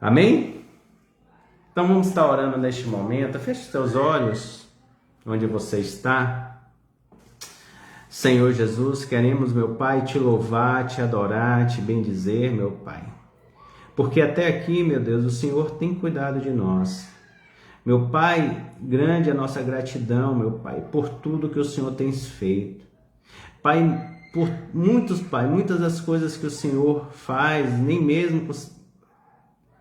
Amém? Então vamos estar orando neste momento. Feche os teus olhos onde você está. Senhor Jesus, queremos, meu Pai, te louvar, te adorar, te bendizer, meu Pai. Porque até aqui, meu Deus, o Senhor tem cuidado de nós. Meu Pai, grande é a nossa gratidão, meu Pai, por tudo que o Senhor tem feito. Pai, muitas das coisas que o Senhor faz, nem mesmo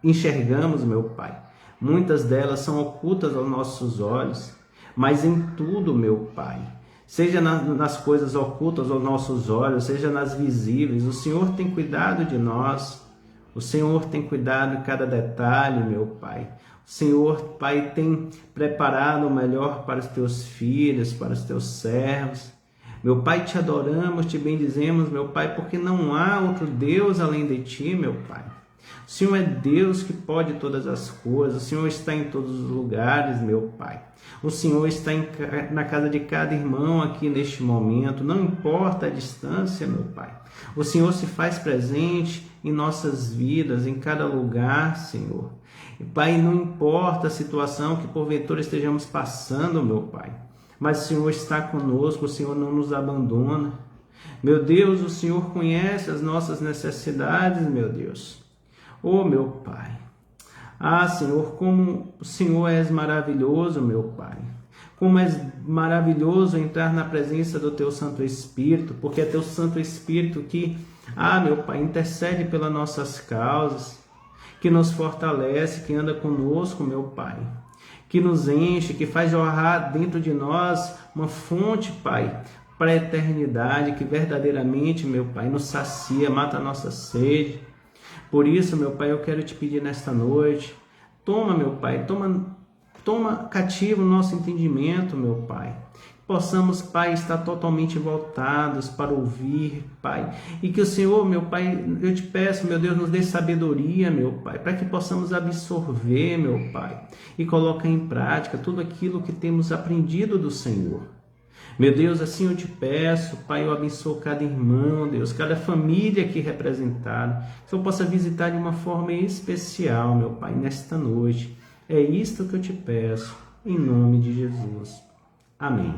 enxergamos, meu Pai. Muitas delas são ocultas aos nossos olhos, mas em tudo, meu Pai, seja nas coisas ocultas aos nossos olhos, seja nas visíveis, o Senhor tem cuidado de nós. O Senhor tem cuidado de cada detalhe, meu Pai. O Senhor, Pai, tem preparado o melhor para os teus filhos, para os teus servos. Meu Pai, te adoramos, te bendizemos, meu Pai, porque não há outro Deus além de ti, meu Pai. O Senhor é Deus que pode todas as coisas. O Senhor está em todos os lugares, meu Pai. O Senhor está na casa de cada irmão aqui neste momento. Não importa a distância, meu Pai. O Senhor se faz presente em nossas vidas, em cada lugar, Senhor. E, Pai, não importa a situação que porventura estejamos passando, meu Pai. Mas o Senhor está conosco, o Senhor não nos abandona. Meu Deus, o Senhor conhece as nossas necessidades, meu Deus. Oh, meu Pai, Senhor, como o Senhor és maravilhoso, meu Pai. Como és maravilhoso entrar na presença do Teu Santo Espírito, porque é Teu Santo Espírito que, meu Pai, intercede pelas nossas causas, que nos fortalece, que anda conosco, meu Pai, que nos enche, que faz jorrar dentro de nós uma fonte, Pai, para a eternidade, que verdadeiramente, meu Pai, nos sacia, mata a nossa sede. Por isso, meu Pai, eu quero te pedir nesta noite, toma, meu Pai, toma cativo o nosso entendimento, meu Pai. Possamos, Pai, estar totalmente voltados para ouvir, Pai. E que o Senhor, meu Pai, eu te peço, meu Deus, nos dê sabedoria, meu Pai, para que possamos absorver, meu Pai, e colocar em prática tudo aquilo que temos aprendido do Senhor. Meu Deus, assim eu te peço, Pai, eu abençoo cada irmão, Deus, cada família aqui representada, que eu possa visitar de uma forma especial, meu Pai, nesta noite. É isto que eu te peço, em nome de Jesus. Amém.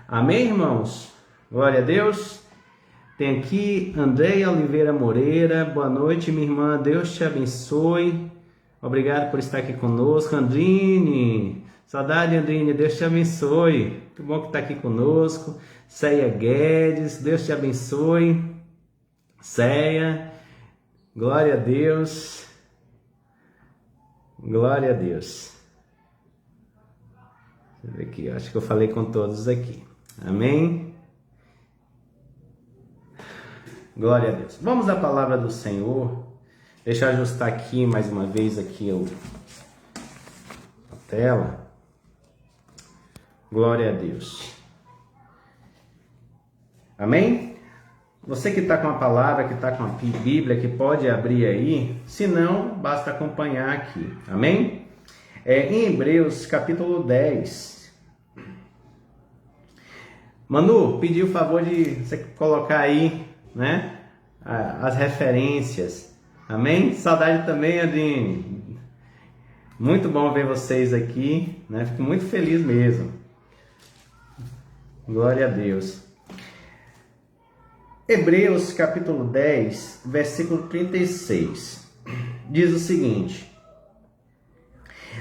Amém, irmãos? Glória a Deus. Tem aqui Andréia Oliveira Moreira. Boa noite, minha irmã. Deus te abençoe. Obrigado por estar aqui conosco. Andrine. Saudade, Andrine. Deus te abençoe. Que bom que está aqui conosco. Ceia Guedes. Deus te abençoe. Ceia. Glória a Deus. Glória a Deus. Deixa eu ver aqui. Acho que eu falei com todos aqui. Amém? Glória a Deus. Vamos à palavra do Senhor. Deixa eu ajustar aqui mais uma vez aqui a tela. Glória a Deus. Amém? Você que está com a palavra, que está com a Bíblia, que pode abrir aí. Se não, basta acompanhar aqui. Amém? Em Hebreus capítulo 10. Manu, pedi o favor de você colocar aí, né, as referências. Amém? Saudade também, Adine. Muito bom ver vocês aqui, né? Fico muito feliz mesmo. Glória a Deus. Hebreus capítulo 10, versículo 36. Diz o seguinte: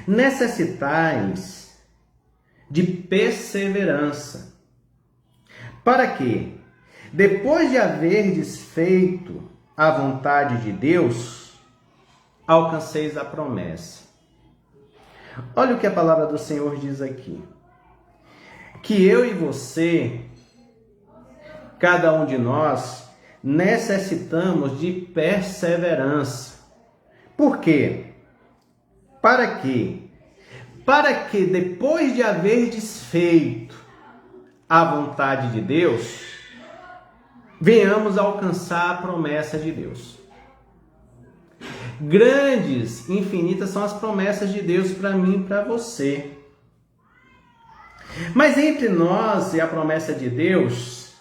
necessitais de perseverança, para que, depois de haverdes feito a vontade de Deus, alcanceis a promessa. Olha o que a palavra do Senhor diz aqui. Que eu e você, cada um de nós, necessitamos de perseverança. Por quê? Para quê? Para que depois de haverdes feito a vontade de Deus, venhamos alcançar a promessa de Deus. Grandes, infinitas são as promessas de Deus para mim e para você. Mas entre nós e a promessa de Deus,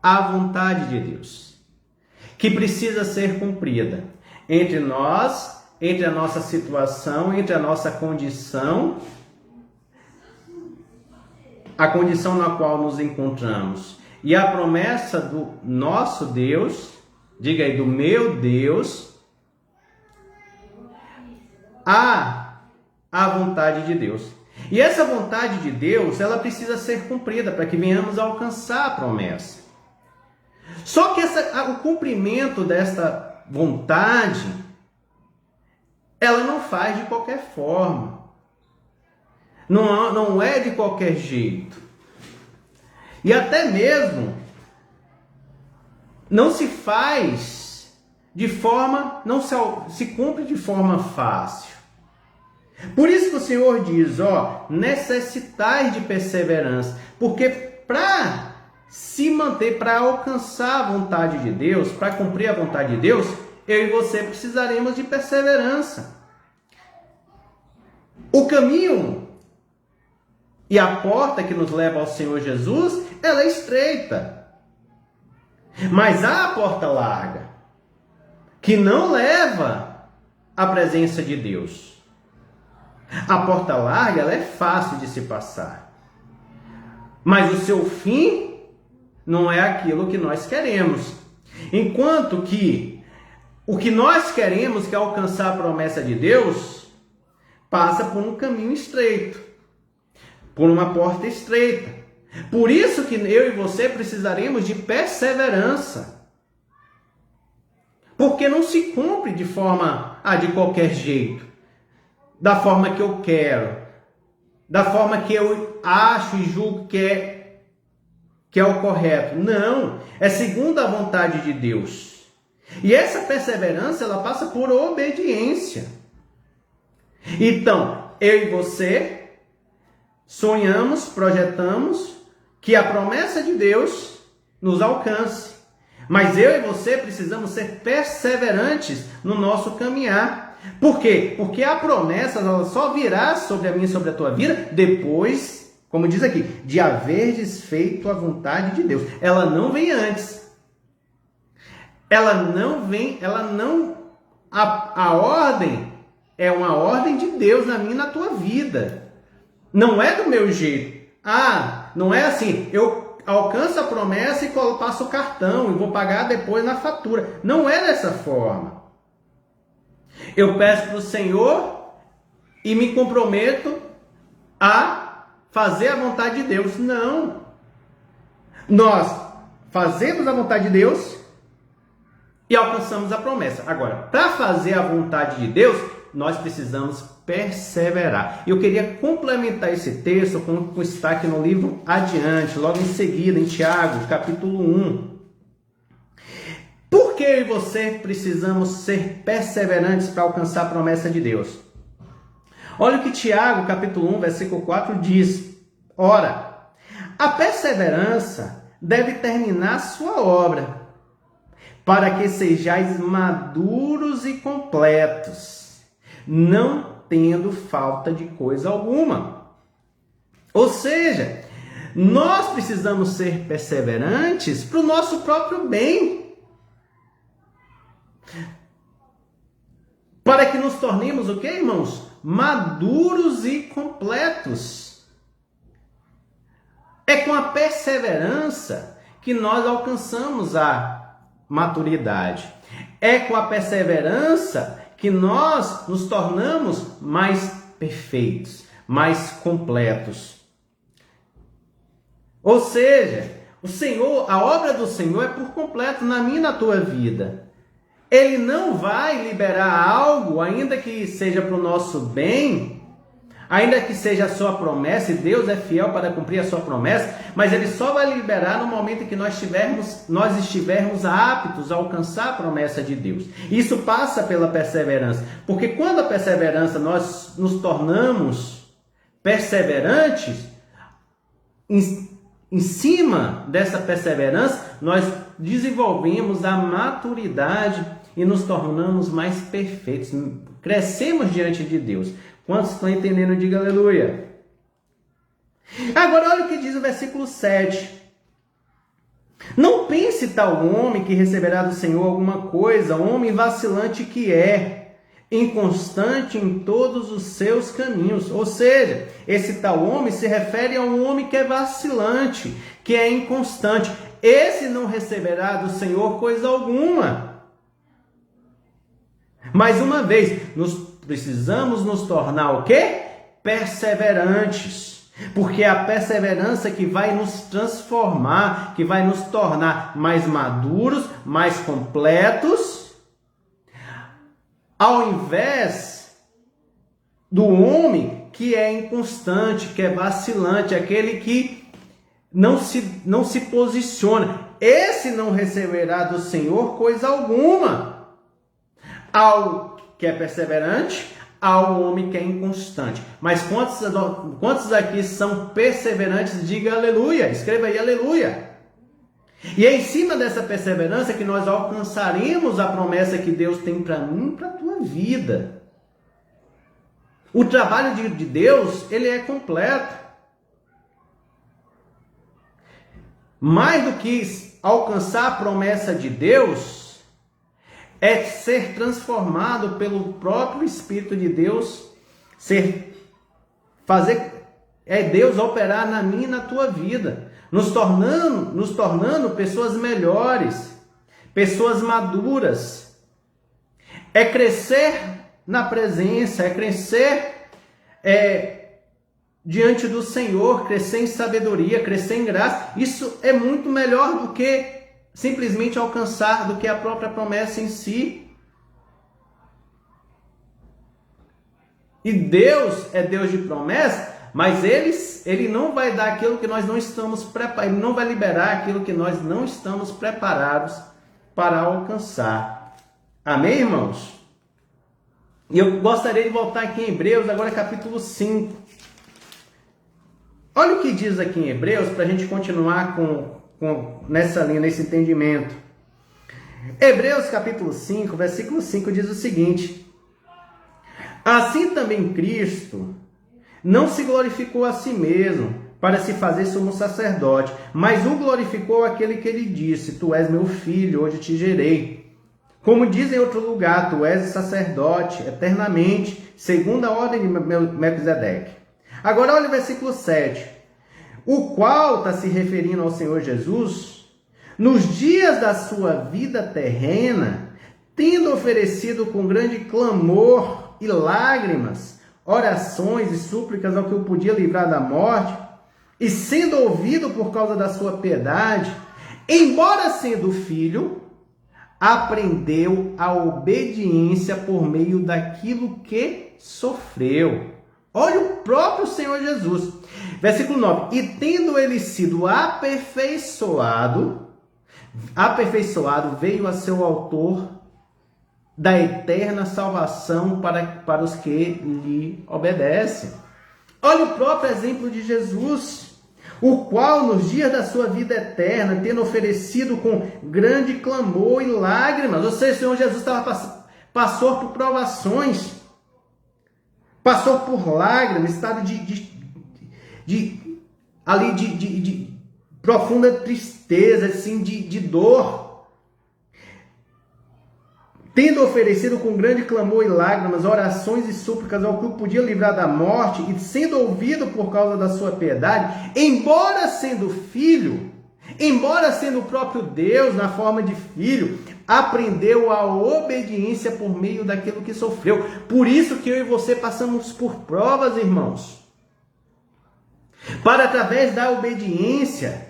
há a vontade de Deus, que precisa ser cumprida. entre nós, entre a nossa situação, entre a nossa condição, a condição na qual nos encontramos, e a promessa do nosso Deus, diga aí, do meu Deus, a vontade de Deus. E essa vontade de Deus, ela precisa ser cumprida para que venhamos a alcançar a promessa. Só que o cumprimento desta vontade, ela não faz de qualquer forma. Não é de qualquer jeito. E até mesmo não se faz de forma, não se cumpre de forma fácil. Por isso que o Senhor diz, necessitais de perseverança, porque para se manter, para alcançar a vontade de Deus, para cumprir a vontade de Deus, eu e você precisaremos de perseverança. O caminho e a porta que nos leva ao Senhor Jesus, ela é estreita. Mas há a porta larga, que não leva à presença de Deus. A porta larga, ela é fácil de se passar. Mas o seu fim não é aquilo que nós queremos. Enquanto que o que nós queremos, que é alcançar a promessa de Deus, passa por um caminho estreito, por uma porta estreita. Por isso que eu e você precisaremos de perseverança. Porque não se cumpre de forma, de qualquer jeito. Da forma que eu quero. Da forma que eu acho e julgo que é o correto. Não. É segundo a vontade de Deus. E essa perseverança, ela passa por obediência. Então, eu e você sonhamos, projetamos que a promessa de Deus nos alcance. Mas eu e você precisamos ser perseverantes no nosso caminhar. Por quê? Porque a promessa ela só virá sobre a minha e sobre a tua vida depois, como diz aqui, de haverdes feito a vontade de Deus. Ela não vem antes. A ordem é uma ordem de Deus na minha e na tua vida. Não é do meu jeito. Não é assim, eu alcanço a promessa e passo o cartão e vou pagar depois na fatura. Não é dessa forma. Eu peço para o Senhor e me comprometo a fazer a vontade de Deus. Não. Nós fazemos a vontade de Deus e alcançamos a promessa. Agora, para fazer a vontade de Deus, nós precisamos perseverar. Eu queria complementar esse texto com o que está aqui no livro adiante, logo em seguida, em Tiago, capítulo 1. Por que eu e você precisamos ser perseverantes para alcançar a promessa de Deus? Olha o que Tiago, capítulo 1, versículo 4 diz. Ora, a perseverança deve terminar sua obra, para que sejais maduros e completos, não tendo falta de coisa alguma. Ou seja, nós precisamos ser perseverantes para o nosso próprio bem, para que nos tornemos o quê, irmãos? Maduros e completos. É com a perseverança que nós alcançamos a maturidade. É com a perseverança que nós nos tornamos mais perfeitos, mais completos. Ou seja, o Senhor, a obra do Senhor é por completo na minha e na tua vida. Ele não vai liberar algo, ainda que seja para o nosso bem, ainda que seja a sua promessa, e Deus é fiel para cumprir a sua promessa, mas Ele só vai liberar no momento em que nós estivermos aptos a alcançar a promessa de Deus. Isso passa pela perseverança, porque quando a perseverança nós nos tornamos perseverantes, em cima dessa perseverança, nós desenvolvemos a maturidade e nos tornamos mais perfeitos. Crescemos diante de Deus. Quantos estão entendendo? Diga aleluia. Agora olha o que diz o versículo 7. Não pense tal homem que receberá do Senhor alguma coisa, homem vacilante que é, inconstante em todos os seus caminhos. Ou seja, esse tal homem se refere a um homem que é vacilante, que é inconstante. Esse não receberá do Senhor coisa alguma. Mais uma vez, precisamos nos tornar o quê? Perseverantes. Porque é a perseverança que vai nos transformar, que vai nos tornar mais maduros, mais completos, ao invés do homem que é inconstante, que é vacilante, aquele que não se posiciona. Esse não receberá do Senhor coisa alguma. Ao que é perseverante, ao homem que é inconstante. Mas quantos aqui são perseverantes? Diga aleluia, escreva aí aleluia. E é em cima dessa perseverança que nós alcançaremos a promessa que Deus tem para mim e para a tua vida. O trabalho de Deus, ele é completo. Mais do que alcançar a promessa de Deus, é ser transformado pelo próprio Espírito de Deus, é Deus operar na minha e na tua vida, nos tornando pessoas melhores, pessoas maduras. É crescer na presença, é crescer diante do Senhor, crescer em sabedoria, crescer em graça. Isso é muito melhor do que simplesmente alcançar, do que a própria promessa em si. E Deus é Deus de promessa, mas Ele não vai dar aquilo que nós não estamos preparados, Ele não vai liberar aquilo que nós não estamos preparados para alcançar. Amém, irmãos? E eu gostaria de voltar aqui em Hebreus, agora capítulo 5. Olha o que diz aqui em Hebreus, para a gente continuar nessa linha, nesse entendimento. Hebreus capítulo 5, versículo 5 diz o seguinte: assim também Cristo não se glorificou a si mesmo para se fazer sumo sacerdote, mas o glorificou aquele que lhe disse: tu és meu filho, hoje te gerei. Como diz em outro lugar: tu és sacerdote eternamente, segundo a ordem de Melquisedeque. Agora olha o versículo 7. O qual está se referindo ao Senhor Jesus, nos dias da sua vida terrena, tendo oferecido com grande clamor e lágrimas, orações e súplicas ao que o podia livrar da morte, e sendo ouvido por causa da sua piedade, embora sendo filho, aprendeu a obediência por meio daquilo que sofreu. Olha o próprio Senhor Jesus. Versículo 9. E tendo ele sido aperfeiçoado, veio a seu autor da eterna salvação para os que lhe obedecem. Olha o próprio exemplo de Jesus, o qual nos dias da sua vida eterna, tendo oferecido com grande clamor e lágrimas, ou seja, o Senhor Jesus passou por provações, passou por lágrimas, estado de profunda tristeza, assim, de dor. Tendo oferecido com grande clamor e lágrimas, orações e súplicas ao que o podia livrar da morte, e sendo ouvido por causa da sua piedade, embora sendo filho, embora sendo o próprio Deus na forma de filho, aprendeu a obediência por meio daquilo que sofreu. Por isso que eu e você passamos por provas, irmãos. Para, através da obediência,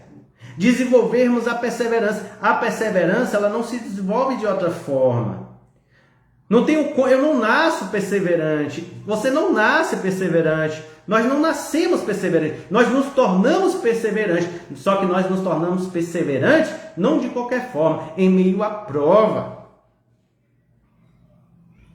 desenvolvermos a perseverança. A perseverança, ela não se desenvolve de outra forma. Eu não nasço perseverante. Você não nasce perseverante. Nós não nascemos perseverantes. Nós nos tornamos perseverantes. Só que nós nos tornamos perseverantes não de qualquer forma, em meio à prova.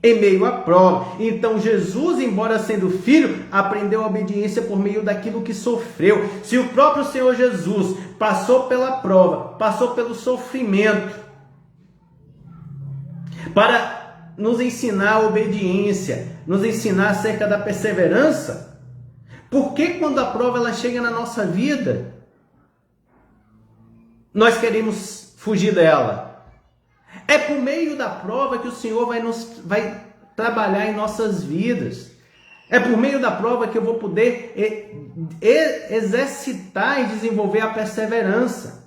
Em meio à prova. Então Jesus, embora sendo filho, aprendeu a obediência por meio daquilo que sofreu. Se o próprio Senhor Jesus passou pela prova, passou pelo sofrimento, para nos ensinar a obediência, nos ensinar acerca da perseverança, por que quando a prova ela chega na nossa vida, nós queremos fugir dela. É por meio da prova que o Senhor vai trabalhar em nossas vidas. É por meio da prova que eu vou poder exercitar e desenvolver a perseverança.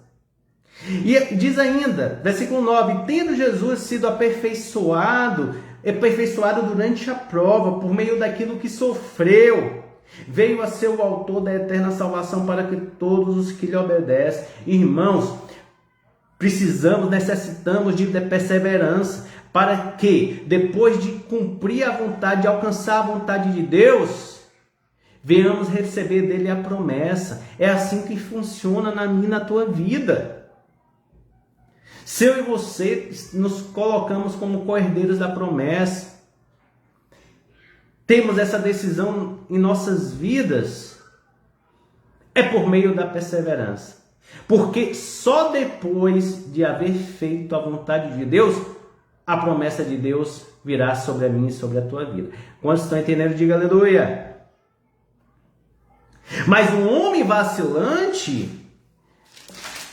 E diz ainda, versículo 9, tendo Jesus sido aperfeiçoado durante a prova, por meio daquilo que sofreu, veio a ser o autor da eterna salvação para que todos os que lhe obedecem. Irmãos, necessitamos de perseverança, para que, depois de cumprir a vontade, de alcançar a vontade de Deus, venhamos receber dele a promessa. É assim que funciona na minha e na tua vida. Se eu e você nos colocamos como co-herdeiros da promessa, temos essa decisão em nossas vidas, é por meio da perseverança. Porque só depois de haver feito a vontade de Deus, a promessa de Deus virá sobre a minha e sobre a tua vida. Quantos estão entendendo? Diga aleluia. Mas um homem vacilante,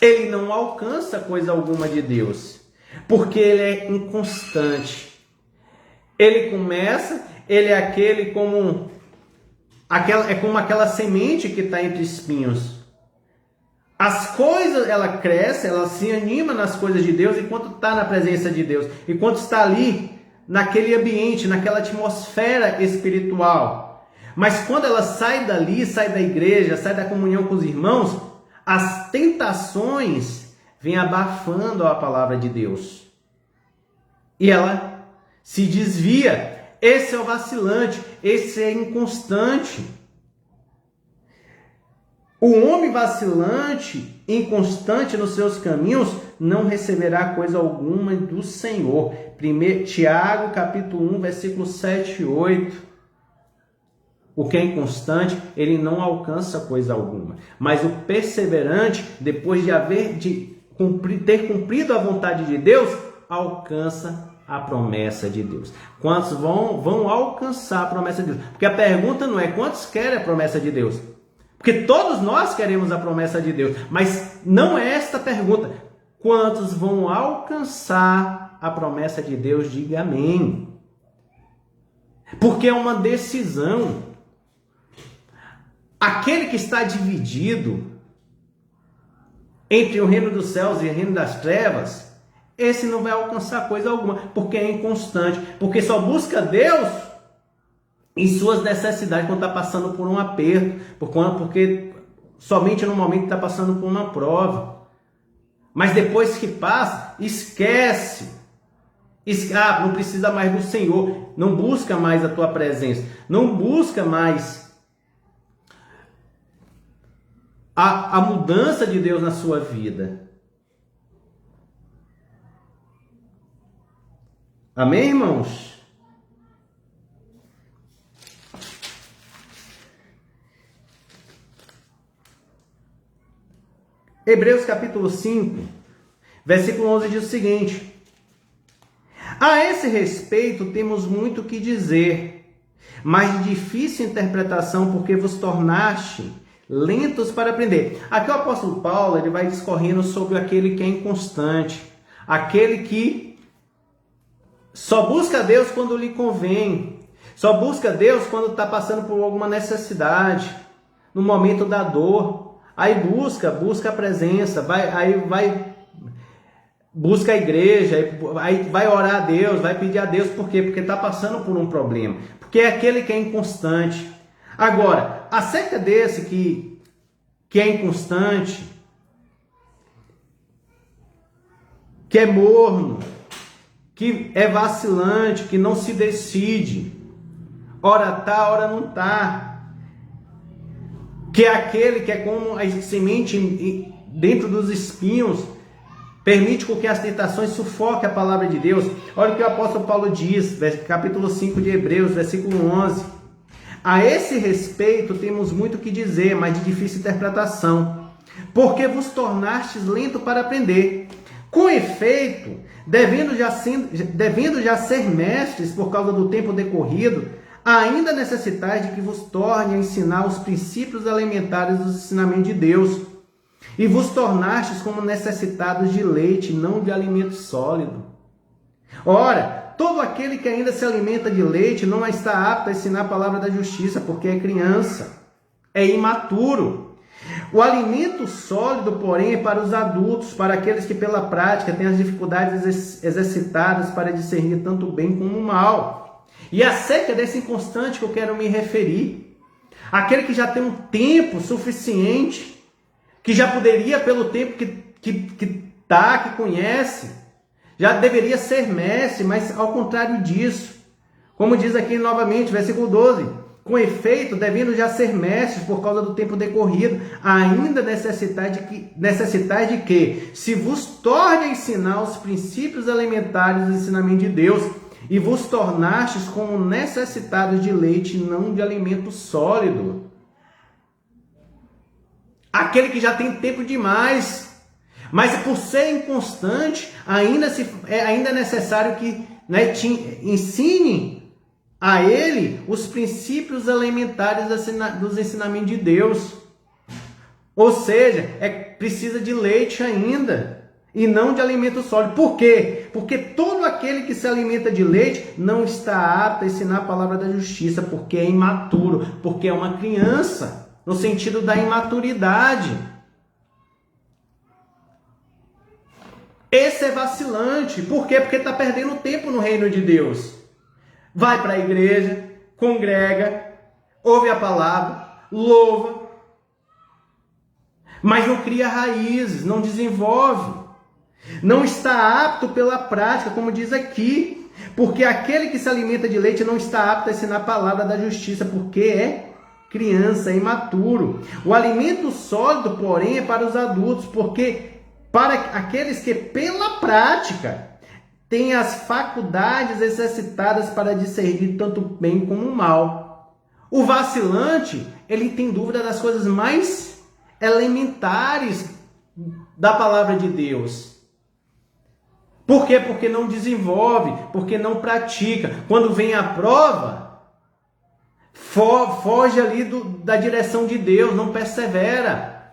ele não alcança coisa alguma de Deus, porque ele é inconstante. Ele começa, ele é aquele como aquela semente que está entre espinhos. As coisas, ela cresce, ela se anima nas coisas de Deus enquanto está na presença de Deus, enquanto está ali, naquele ambiente, naquela atmosfera espiritual. Mas quando ela sai dali, sai da igreja, sai da comunhão com os irmãos, as tentações vêm abafando a palavra de Deus. E ela se desvia. Esse é o vacilante, esse é inconstante. O homem vacilante, inconstante nos seus caminhos, não receberá coisa alguma do Senhor. Tiago, capítulo 1, versículo 7 e 8. O que é inconstante, ele não alcança coisa alguma. Mas o perseverante, depois de ter cumprido a vontade de Deus, alcança a promessa de Deus. Quantos vão alcançar a promessa de Deus? Porque a pergunta não é quantos querem a promessa de Deus. Porque todos nós queremos a promessa de Deus, mas não é esta a pergunta. Quantos vão alcançar a promessa de Deus? Diga amém. Porque é uma decisão. Aquele que está dividido entre o reino dos céus e o reino das trevas, esse não vai alcançar coisa alguma, porque é inconstante, porque só busca Deus em suas necessidades quando está passando por um aperto, porque somente no momento está passando por uma prova. Mas depois que passa, esquece. Não precisa mais do Senhor, não busca mais a tua presença, não busca mais a mudança de Deus na sua vida. Amém, irmãos? Hebreus capítulo 5, versículo 11 diz o seguinte: a esse respeito temos muito que dizer, mas de difícil interpretação, porque vos tornaste lentos para aprender. Aqui o apóstolo Paulo ele vai discorrendo sobre aquele que é inconstante, aquele que só busca Deus quando lhe convém, só busca Deus quando está passando por alguma necessidade, no momento da dor. Aí busca a presença, busca a igreja, aí vai orar a Deus, vai pedir a Deus, por quê? Porque está passando por um problema, porque é aquele que é inconstante. Agora, acerca desse que é inconstante, que é morno, que é vacilante, que não se decide, ora tá, ora não tá, que é aquele que é como a semente dentro dos espinhos, permite com que as tentações sufoquem a palavra de Deus. Olha o que o apóstolo Paulo diz, capítulo 5 de Hebreus, versículo 11. A esse respeito temos muito que dizer, mas de difícil interpretação, porque vos tornastes lento para aprender. Com efeito, devendo já ser mestres por causa do tempo decorrido, ainda necessitais de que vos torne a ensinar os princípios elementares dos ensinamentos de Deus. E vos tornastes como necessitados de leite, não de alimento sólido. Ora, todo aquele que ainda se alimenta de leite não está apto a ensinar a palavra da justiça, porque é criança, é imaturo. O alimento sólido, porém, é para os adultos, para aqueles que pela prática têm as dificuldades exercitadas para discernir tanto o bem como o mal. E acerca desse inconstante que eu quero me referir, aquele que já tem um tempo suficiente, que já poderia, pelo tempo que conhece, já deveria ser mestre, mas ao contrário disso, como diz aqui novamente, versículo 12, com efeito, devendo já ser mestres por causa do tempo decorrido, ainda necessitar de que se vos torne a ensinar os princípios elementares do ensinamento de Deus, e vos tornastes como necessitados de leite, não de alimento sólido. Aquele que já tem tempo demais, mas por ser inconstante, ainda é necessário que ensine a ele os princípios elementares dos ensinamentos de Deus. Ou seja, precisa de leite ainda, e não de alimento sólido. Por quê? Porque todo aquele que se alimenta de leite não está apto a ensinar a palavra da justiça, porque é imaturo, porque é uma criança. No sentido da imaturidade. Esse é vacilante. Por quê? Porque está perdendo tempo no reino de Deus. Vai para a igreja, congrega, ouve a palavra, louva, mas não cria raízes, não desenvolve. Não está apto pela prática, como diz aqui. Porque aquele que se alimenta de leite não está apto a ensinar a palavra da justiça, porque é criança, é imaturo. O alimento sólido, porém, é para os adultos, porque para aqueles que pela prática têm as faculdades exercitadas para discernir tanto o bem como o mal. O vacilante, ele tem dúvida das coisas mais elementares da palavra de Deus. Por quê? Porque não desenvolve, porque não pratica. Quando vem a prova, foge ali da direção de Deus, não persevera,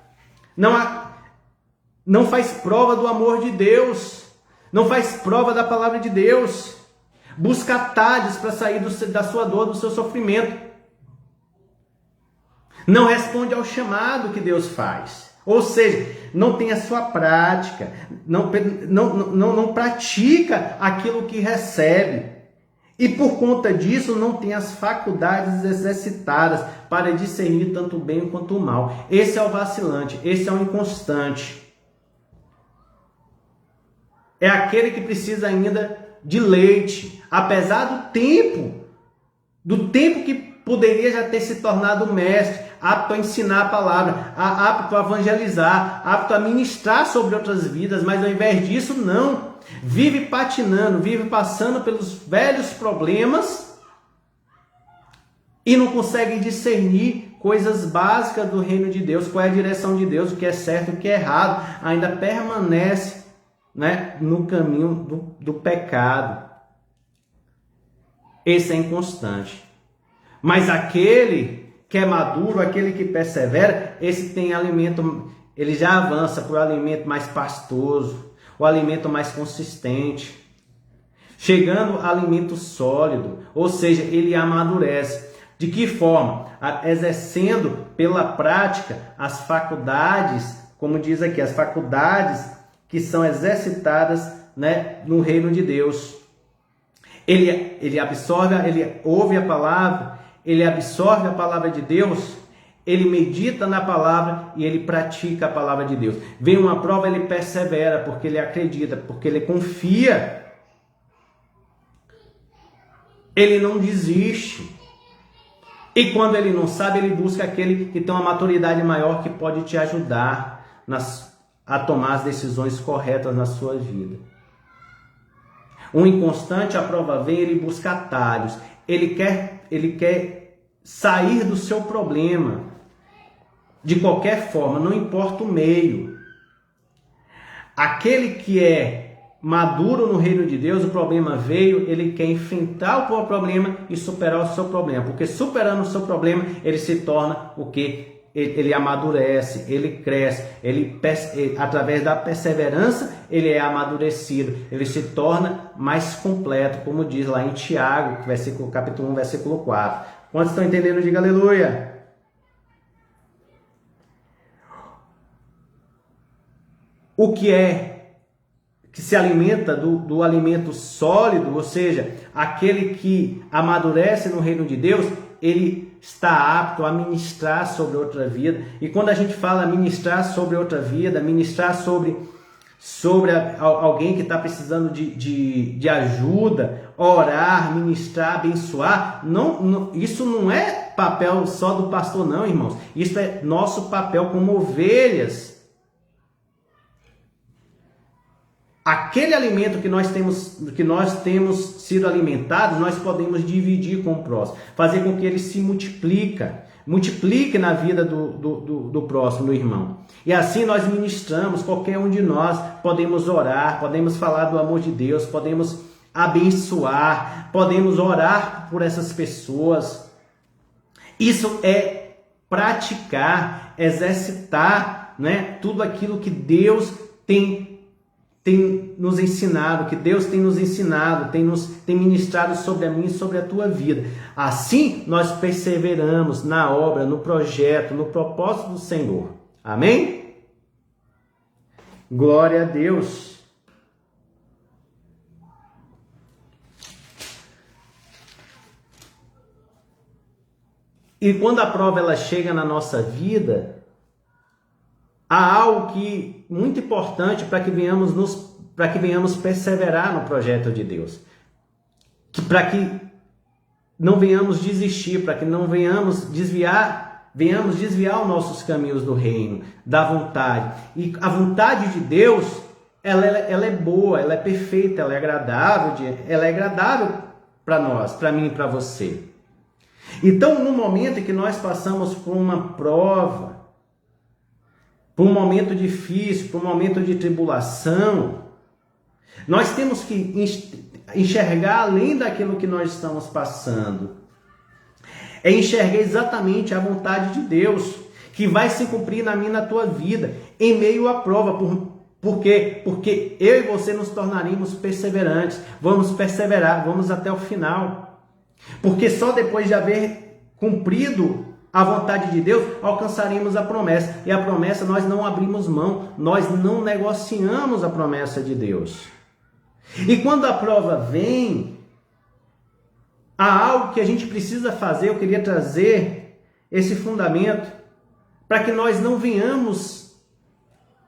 não faz prova do amor de Deus, não faz prova da palavra de Deus, busca atalhos para sair da sua dor, do seu sofrimento, não responde ao chamado que Deus faz, ou seja, não tem a sua prática, não pratica aquilo que recebe. E por conta disso não tem as faculdades exercitadas para discernir tanto o bem quanto o mal. Esse é o vacilante, esse é o inconstante. É aquele que precisa ainda de leite, apesar do tempo que poderia já ter se tornado mestre, apto a ensinar a palavra, apto a evangelizar, apto a ministrar sobre outras vidas, mas ao invés disso não. Vive patinando, vive passando pelos velhos problemas e não consegue discernir coisas básicas do reino de Deus, qual é a direção de Deus, o que é certo, o que é errado, ainda permanece, no caminho do pecado. Esse é inconstante. Mas aquele que é maduro, aquele que persevera, esse tem alimento, ele já avança para o alimento mais pastoso, o alimento mais consistente, chegando ao alimento sólido, ou seja, ele amadurece. De que forma? Exercendo pela prática as faculdades, como diz aqui, as faculdades que são exercitadas, no reino de Deus. Ele absorve, ele ouve a palavra, ele absorve a palavra de Deus, ele medita na palavra e ele pratica a palavra de Deus. Vem uma prova, ele persevera, porque ele acredita, porque ele confia. Ele não desiste. E quando ele não sabe, ele busca aquele que tem uma maturidade maior, que pode te ajudar a tomar as decisões corretas na sua vida. Um inconstante, a prova vem, ele busca atalhos. Ele quer sair do seu problema. De qualquer forma, não importa o meio. Aquele que é maduro no reino de Deus, o problema veio, ele quer enfrentar o problema e superar o seu problema. Porque superando o seu problema, ele se torna o quê? ele amadurece, ele cresce, através da perseverança, ele é amadurecido, ele se torna mais completo, como diz lá em Tiago, capítulo 1, versículo 4. Quantos estão entendendo? Diga aleluia. O que se alimenta do alimento sólido, ou seja, aquele que amadurece no reino de Deus, ele está apto a ministrar sobre outra vida. E quando a gente fala ministrar sobre outra vida, ministrar sobre alguém que está precisando de ajuda, orar, ministrar, abençoar, isso não é papel só do pastor não, irmãos. Isso é nosso papel como ovelhas. Aquele alimento que nós temos sido alimentados, nós podemos dividir com o próximo, fazer com que ele se multiplique na vida do próximo, do irmão. E assim nós ministramos, qualquer um de nós podemos orar, podemos falar do amor de Deus, podemos abençoar, podemos orar por essas pessoas. Isso é praticar, exercitar, né, tudo aquilo que Deus tem nos ensinado, que Deus tem nos ensinado, tem ministrado sobre a minha e sobre a tua vida. Assim, nós perseveramos na obra, no projeto, no propósito do Senhor. Amém? Glória a Deus. E quando a prova ela chega na nossa vida, há algo muito importante para que venhamos perseverar no projeto de Deus. Para que não venhamos desistir, para que não venhamos desviar os nossos caminhos do reino, da vontade. E a vontade de Deus, ela é boa, ela é perfeita, ela é agradável para nós, para mim e para você. Então, no momento em que nós passamos por uma prova, por um momento difícil, por um momento de tribulação, nós temos que enxergar além daquilo que nós estamos passando. É enxergar exatamente a vontade de Deus, que vai se cumprir na minha e na tua vida, em meio à prova. Por quê? Porque eu e você nos tornaremos perseverantes, vamos perseverar, vamos até o final. Porque só depois de haver cumprido a vontade de Deus, alcançaremos a promessa. E a promessa nós não abrimos mão, nós não negociamos a promessa de Deus. E quando a prova vem, há algo que a gente precisa fazer. Eu queria trazer esse fundamento para que nós não venhamos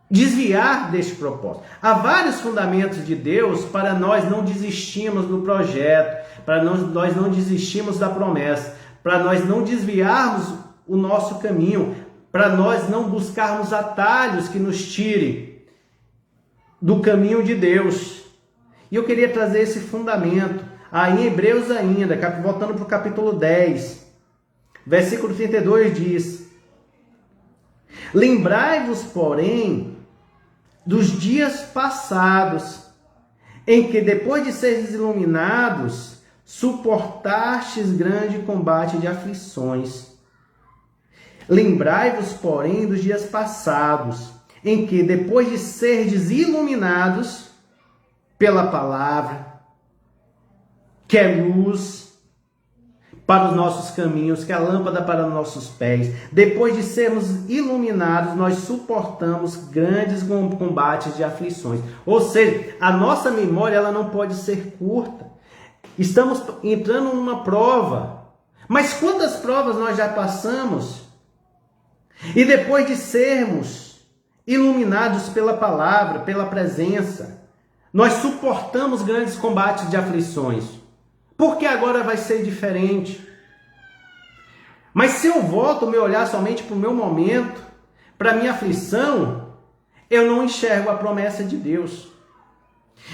desviar deste propósito. Há vários fundamentos de Deus para nós não desistirmos do projeto, para nós não desistirmos da promessa, para nós não desviarmos o nosso caminho, para nós não buscarmos atalhos que nos tirem do caminho de Deus. E eu queria trazer esse fundamento, aí em Hebreus ainda, voltando para o capítulo 10, versículo 32 diz: lembrai-vos, porém, dos dias passados, em que depois de seres iluminados, suportastes grande combate de aflições. Lembrai-vos, porém, dos dias passados, em que, depois de serdes iluminados pela palavra, que é luz para os nossos caminhos, que é a lâmpada para os nossos pés, depois de sermos iluminados, nós suportamos grandes combates de aflições. Ou seja, a nossa memória ela não pode ser curta. Estamos entrando numa prova. Mas quantas provas nós já passamos? E depois de sermos iluminados pela palavra, pela presença, nós suportamos grandes combates de aflições. Por que agora vai ser diferente? Mas se eu volto o meu olhar somente para o meu momento, para a minha aflição, eu não enxergo a promessa de Deus.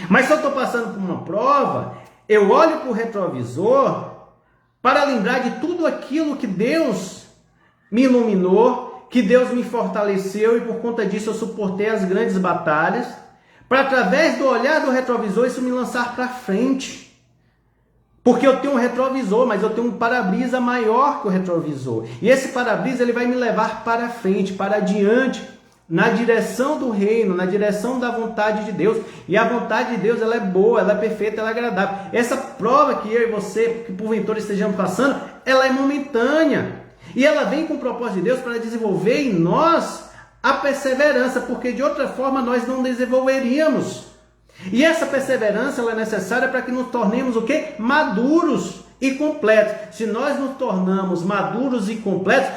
Mas se eu estou passando por uma prova, eu olho para o retrovisor para lembrar de tudo aquilo que Deus me iluminou, que Deus me fortaleceu e por conta disso eu suportei as grandes batalhas, para através do olhar do retrovisor isso me lançar para frente, Porque eu tenho um retrovisor, mas eu tenho um para-brisa maior que o retrovisor. E esse para-brisa ele vai me levar para frente, para adiante, na direção do reino, na direção da vontade de Deus. E a vontade de Deus, ela é boa, ela é perfeita, ela é agradável. Essa prova que eu e você, que porventura estejamos passando, ela é momentânea. E ela vem com o propósito de Deus para desenvolver em nós a perseverança, porque de outra forma nós não desenvolveríamos. E essa perseverança ela é necessária para que nos tornemos o quê? Maduros e completos. Se nós nos tornamos maduros e completos,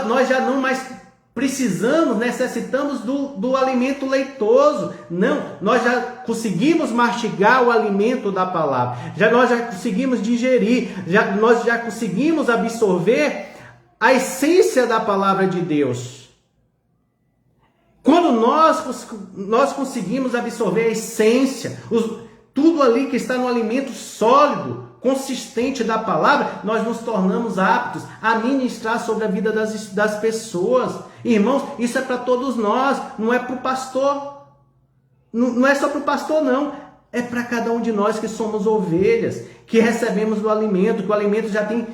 nós já não mais precisamos, necessitamos do alimento leitoso. Não, nós já conseguimos mastigar o alimento da palavra. Nós já conseguimos digerir, nós já conseguimos absorver a essência da palavra de Deus. Quando nós conseguimos absorver a essência, tudo ali que está no alimento sólido, consistente da palavra, nós nos tornamos aptos a ministrar sobre a vida das pessoas. Irmãos, isso é para todos nós, não é para o pastor. Não é só para o pastor, não. É para cada um de nós que somos ovelhas, que recebemos do alimento, que o alimento já tem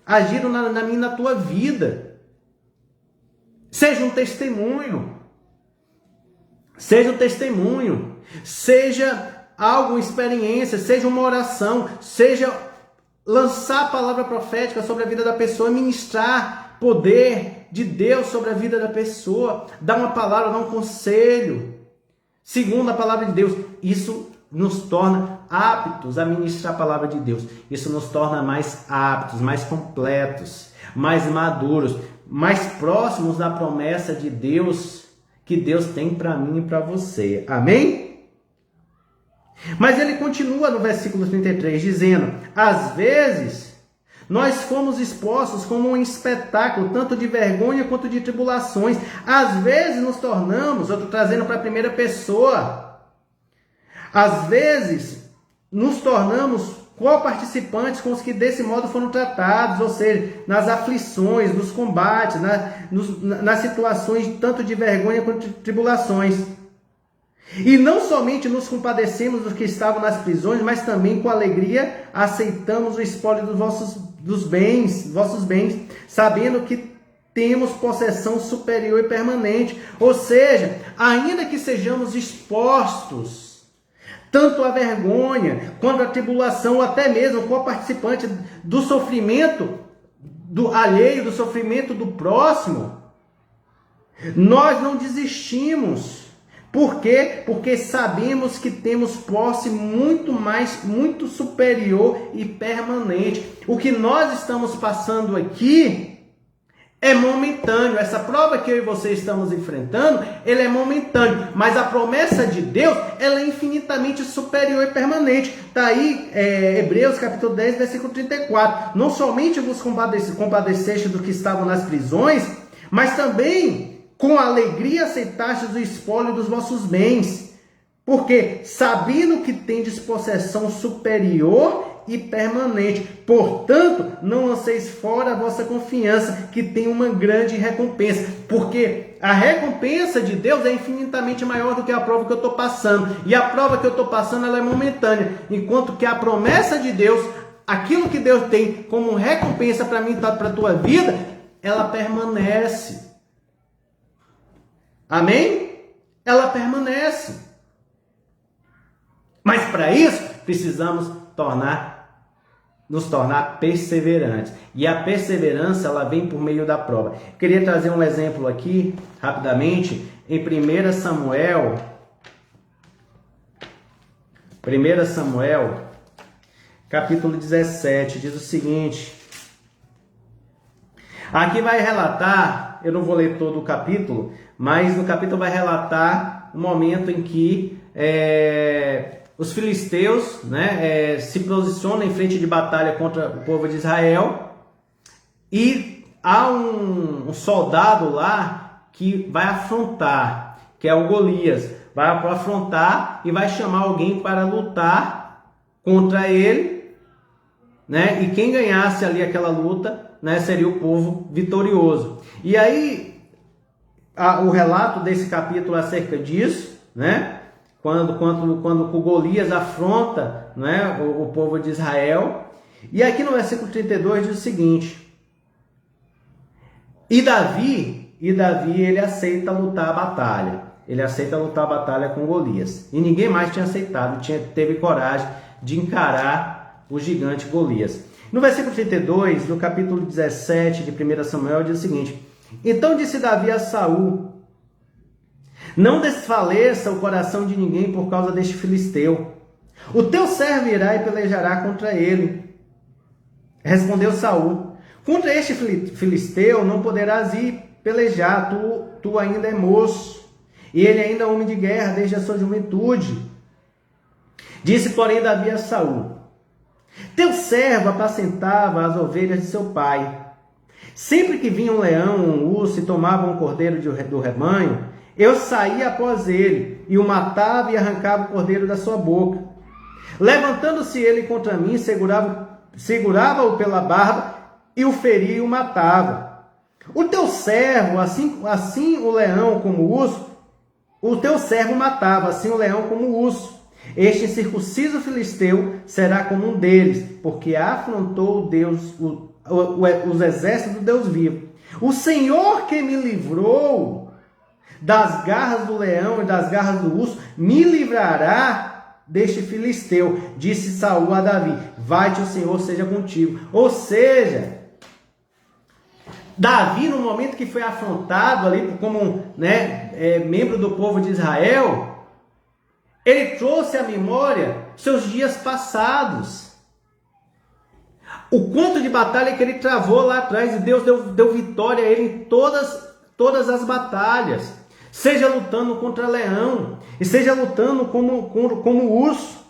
agido na minha e na tua vida. Seja um testemunho, seja algo, uma experiência, seja uma oração, seja lançar a palavra profética sobre a vida da pessoa, ministrar poder de Deus sobre a vida da pessoa, dar uma palavra, dar um conselho, segundo a palavra de Deus. Isso nos torna aptos a ministrar a palavra de Deus. Isso nos torna mais aptos, mais completos, mais maduros, mais próximos da promessa de Deus que Deus tem para mim e para você. Amém? Mas ele continua no versículo 33 dizendo: às vezes nós fomos expostos como um espetáculo, tanto de vergonha quanto de tribulações. Às vezes nos tornamos, eu estou trazendo para a primeira pessoa, às vezes nos tornamos co-participantes com os que desse modo foram tratados, ou seja, nas aflições, nos combates, nas situações tanto de vergonha quanto de tribulações. E não somente nos compadecemos dos que estavam nas prisões, mas também com alegria aceitamos o espólio dos vossos bens, sabendo que temos possessão superior e permanente. Ou seja, ainda que sejamos expostos tanto a vergonha, quanto a tribulação, ou até mesmo como participante do sofrimento do alheio, do sofrimento do próximo, nós não desistimos. Por quê? Porque sabemos que temos posse muito superior e permanente. O que nós estamos passando aqui é momentâneo. Essa prova que eu e você estamos enfrentando, ela é momentânea. Mas a promessa de Deus, ela é infinitamente superior e permanente. Está aí, Hebreus capítulo 10, versículo 34. Não somente vos compadeceste dos que estavam nas prisões, mas também com alegria aceitastes o espólio dos vossos bens. Porque, sabendo que tendes possessão superior e permanente, portanto, não lanceis fora a vossa confiança, que tem uma grande recompensa. Porque a recompensa de Deus é infinitamente maior do que a prova que eu estou passando. E a prova que eu estou passando, ela é momentânea. Enquanto que a promessa de Deus, aquilo que Deus tem como recompensa para mim, para a tua vida, ela permanece. Amém? Ela permanece. Mas para isso, precisamos nos tornar perseverantes. E a perseverança, ela vem por meio da prova. Eu queria trazer um exemplo aqui, rapidamente, em 1 Samuel, capítulo 17, diz o seguinte. Aqui vai relatar, eu não vou ler todo o capítulo, mas no capítulo vai relatar o momento em que os filisteus, se posicionam em frente de batalha contra o povo de Israel, e há um soldado lá que vai afrontar, que é o Golias, vai afrontar e vai chamar alguém para lutar contra ele, e quem ganhasse ali aquela luta, seria o povo vitorioso. E aí o relato desse capítulo acerca disso, quando o Golias afronta, né, o povo de Israel. E aqui no versículo 32 diz o seguinte: E Davi ele aceita lutar a batalha. Ele aceita lutar a batalha com Golias. E ninguém mais tinha aceitado, teve coragem de encarar o gigante Golias. No versículo 32, do capítulo 17 de 1 Samuel, diz o seguinte: Então disse Davi a Saul: Não desfaleça o coração de ninguém por causa deste filisteu. O teu servo irá e pelejará contra ele. Respondeu Saul: Contra este filisteu não poderás ir pelejar, tu ainda é moço, e ele ainda é homem de guerra desde a sua juventude. Disse, porém, Davi a Saul: Teu servo apacentava as ovelhas de seu pai. Sempre que vinha um leão ou um urso e tomava um cordeiro do rebanho, eu saía após ele, e o matava e arrancava o cordeiro da sua boca. Levantando-se ele contra mim, segurava-o pela barba, e o feria e o matava. O teu servo, assim o leão como o urso, o teu servo matava, assim o leão como o urso. Este incircunciso filisteu será como um deles, porque afrontou os exércitos do Deus vivo. O Senhor que me livrou das garras do leão e das garras do urso, me livrará deste filisteu. Disse Saul a Davi: Vai-te, o Senhor seja contigo. Ou seja, Davi, no momento que foi afrontado ali como membro do povo de Israel, ele trouxe à memória seus dias passados. O conto de batalha que ele travou lá atrás, e Deus deu vitória a ele em todas as batalhas. Seja lutando contra leão, e seja lutando como urso.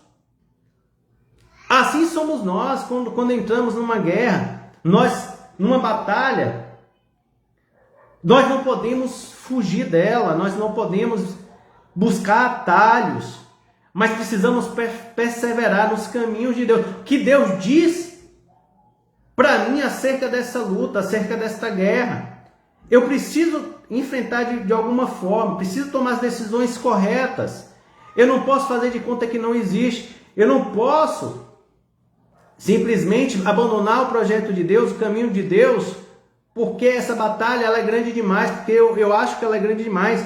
Assim somos nós quando entramos numa guerra, numa batalha. Nós não podemos fugir dela, nós não podemos buscar atalhos, mas precisamos perseverar nos caminhos de Deus. O que Deus diz para mim acerca dessa luta, acerca desta guerra? Eu preciso enfrentar de alguma forma, preciso tomar as decisões corretas. Eu não posso fazer de conta que não existe. Eu não posso simplesmente abandonar o projeto de Deus, o caminho de Deus, porque essa batalha ela é grande demais, porque eu acho que ela é grande demais.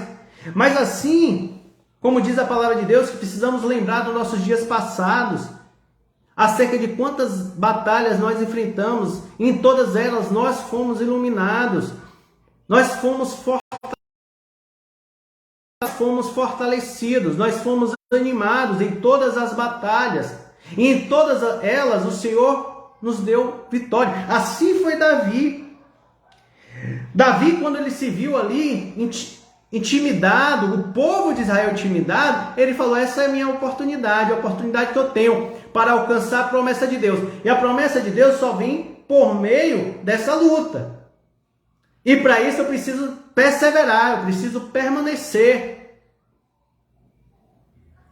Mas assim, como diz a palavra de Deus, que precisamos lembrar dos nossos dias passados, acerca de quantas batalhas nós enfrentamos, e em todas elas nós fomos iluminados, nós fomos fortalecidos, nós fomos animados em todas as batalhas, e em todas elas o Senhor nos deu vitória. Assim foi Davi. Davi, quando ele se viu ali intimidado, o povo de Israel intimidado, ele falou: essa é a minha oportunidade, a oportunidade que eu tenho para alcançar a promessa de Deus. E a promessa de Deus só vem por meio dessa luta. E para isso eu preciso perseverar, eu preciso permanecer.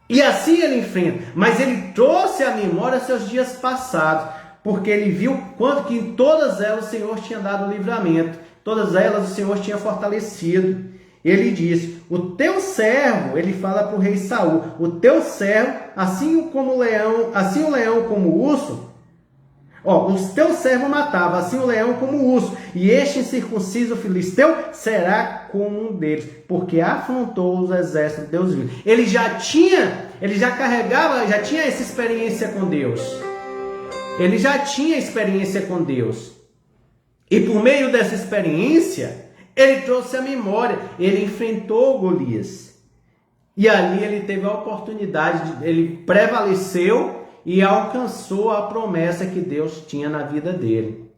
E assim ele enfrenta. Mas ele trouxe à memória seus dias passados, porque ele viu quanto que em todas elas o Senhor tinha dado livramento, todas elas o Senhor tinha fortalecido. Ele diz: o teu servo, ele fala para o rei Saul, o teu servo, assim como o leão como o urso, o teu servo matava, assim o leão como o urso, e este incircunciso filisteu será como um deles, porque afrontou os exércitos de Deus vivo. Ele já tinha essa experiência com Deus. Ele já tinha experiência com Deus. E por meio dessa experiência, ele trouxe a memória, ele enfrentou Golias. E ali ele teve a oportunidade, ele prevaleceu e alcançou a promessa que Deus tinha na vida dele.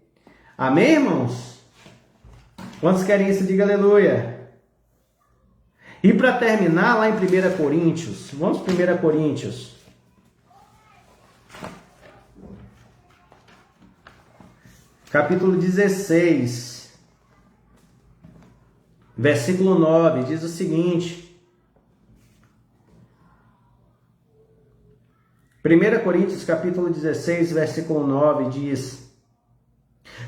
Amém, irmãos? Quantos querem isso? Diga aleluia. E para terminar, lá em 1 Coríntios, vamos para 1 Coríntios. Capítulo 16, versículo 9, diz o seguinte: 1 Coríntios capítulo 16, versículo 9 diz: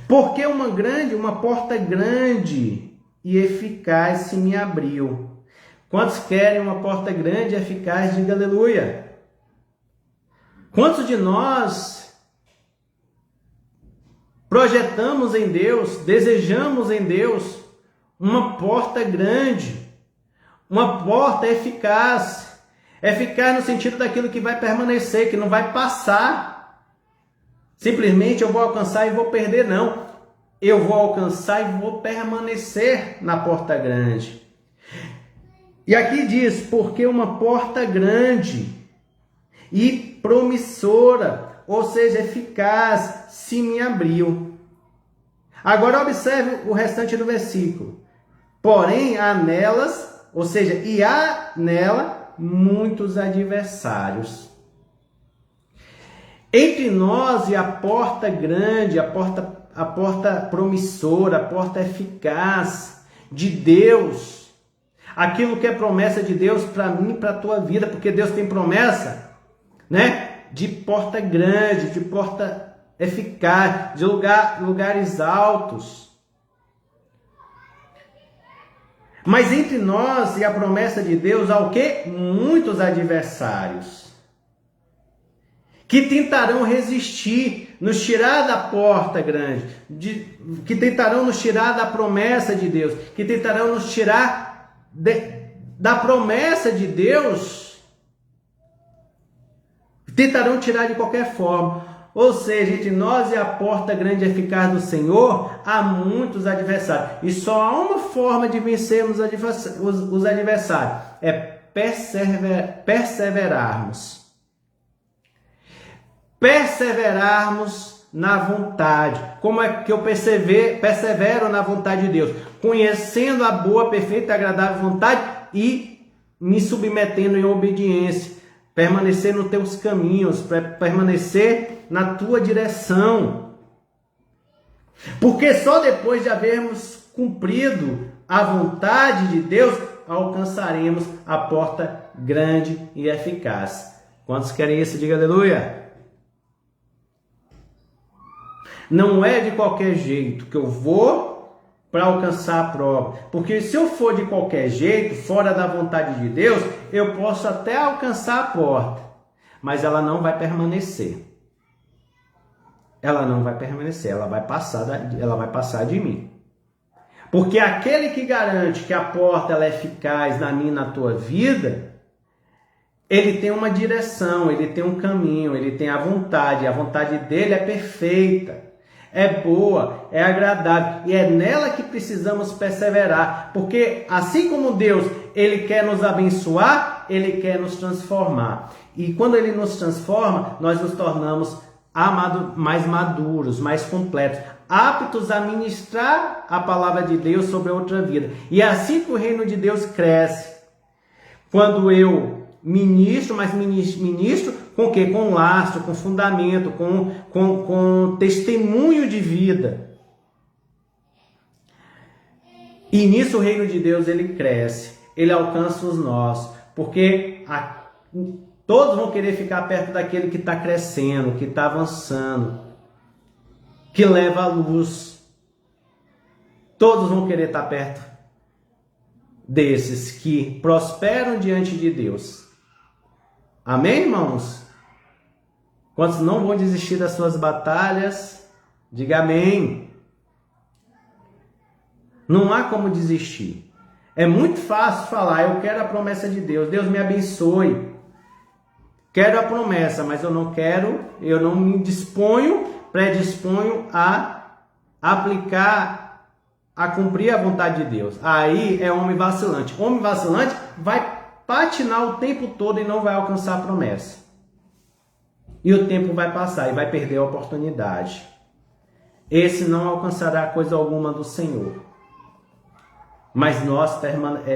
porque uma porta grande e eficaz se me abriu, Quantos querem uma porta grande e eficaz? Diga aleluia. Quantos de nós projetamos em Deus, desejamos em Deus uma porta grande, uma porta eficaz? Eficaz no sentido daquilo que vai permanecer, que não vai passar. Simplesmente eu vou alcançar e vou perder, não. Eu vou alcançar e vou permanecer na porta grande. E aqui diz, porque uma porta grande e promissora, ou seja, eficaz, se me abriu. Agora observe o restante do versículo. Porém, há nelas, ou seja, e há nela muitos adversários. Entre nós e a porta grande, a porta promissora, a porta eficaz de Deus, aquilo que é promessa de Deus para mim e para a tua vida, porque Deus tem promessa, né? De porta grande, de porta eficaz, de lugares altos. Mas entre nós e a promessa de Deus há o quê? Muitos adversários que tentarão resistir, nos tirar da porta grande, que tentarão nos tirar da promessa de Deus, que tentarão nos tirar da promessa de Deus, tentarão tirar de qualquer forma. Ou seja, entre nós e a porta grande e eficaz do Senhor, há muitos adversários. E só há uma forma de vencermos os adversários, é perseverarmos. Perseverarmos na vontade. Como é que eu persevero na vontade de Deus? Conhecendo a boa, perfeita e agradável vontade e me submetendo em obediência. Permanecer nos teus caminhos, permanecer na tua direção. Porque só depois de havermos cumprido a vontade de Deus, alcançaremos a porta grande e eficaz. Quantos querem isso? Diga aleluia. Não é de qualquer jeito que eu vou para alcançar a prova. Porque se eu for de qualquer jeito, fora da vontade de Deus, eu posso até alcançar a porta, mas ela não vai permanecer. Ela não vai permanecer, ela vai passar de mim. Porque aquele que garante que a porta ela é eficaz na minha e na tua vida, ele tem uma direção, ele tem um caminho, ele tem a vontade dele é perfeita. É boa, é agradável, e é nela que precisamos perseverar, porque assim como Deus, Ele quer nos abençoar, Ele quer nos transformar, e quando Ele nos transforma, nós nos tornamos mais maduros, mais completos, aptos a ministrar a palavra de Deus sobre a outra vida, e é assim que o reino de Deus cresce. Quando eu ministro, mas ministro com o quê? Com lastro, com fundamento, com testemunho de vida. E nisso o reino de Deus ele cresce, ele alcança os nossos, porque todos vão querer ficar perto daquele que está crescendo, que está avançando, que leva a luz. Todos vão querer estar perto desses que prosperam diante de Deus. Amém, irmãos? Quantos não vão desistir das suas batalhas? Diga amém. Não há como desistir. É muito fácil falar, eu quero a promessa de Deus, Deus me abençoe. Quero a promessa, mas eu não me predisponho a aplicar, a cumprir a vontade de Deus. Aí é homem vacilante. Homem vacilante vai patinar o tempo todo e não vai alcançar a promessa. E o tempo vai passar e vai perder a oportunidade. Esse não alcançará coisa alguma do Senhor. Mas nós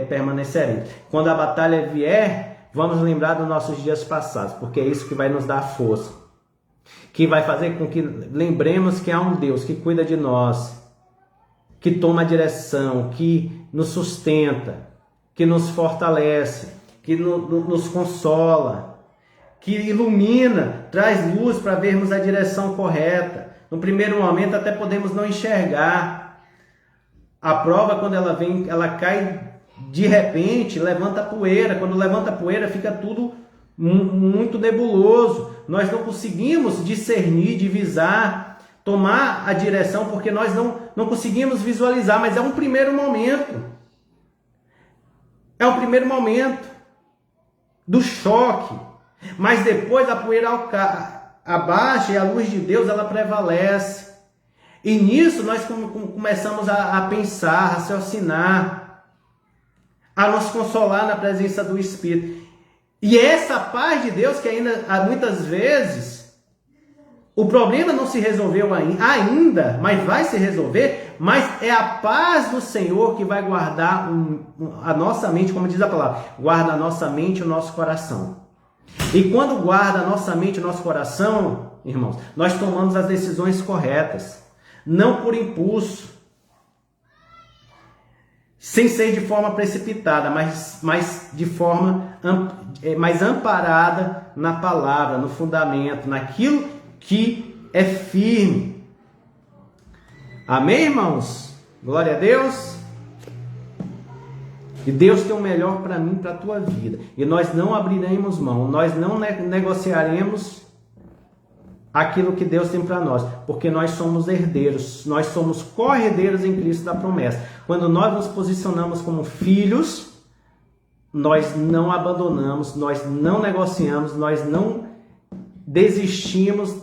permaneceremos. Quando a batalha vier, vamos lembrar dos nossos dias passados, porque é isso que vai nos dar força. Que vai fazer com que lembremos que há um Deus que cuida de nós, que toma a direção, que nos sustenta, que nos fortalece, que nos consola, que ilumina, traz luz para vermos a direção correta. No primeiro momento até podemos não enxergar. A prova, quando ela vem, ela cai de repente levanta poeira. Quando levanta poeira, fica tudo muito nebuloso. Nós não conseguimos discernir, divisar, tomar a direção, porque nós não conseguimos visualizar, mas é um primeiro momento. É um primeiro momento do choque. Mas depois a poeira abaixa e a luz de Deus ela prevalece. E nisso nós começamos a pensar, a raciocinar, a nos consolar na presença do Espírito. E essa paz de Deus que ainda, muitas vezes, o problema não se resolveu ainda, mas vai se resolver, mas é a paz do Senhor que vai guardar a nossa mente, como diz a palavra, guarda a nossa mente e o nosso coração. E quando guarda a nossa mente e o nosso coração, irmãos, nós tomamos as decisões corretas, não por impulso, sem ser de forma precipitada, mas de forma mais amparada na palavra, no fundamento, naquilo que é firme. Amém, irmãos? Glória a Deus. E Deus tem o melhor para mim, para a tua vida. E nós não abriremos mão, nós não negociaremos aquilo que Deus tem para nós, porque nós somos herdeiros, nós somos co-herdeiros em Cristo da promessa. Quando nós nos posicionamos como filhos, nós não abandonamos, nós não negociamos, nós não desistimos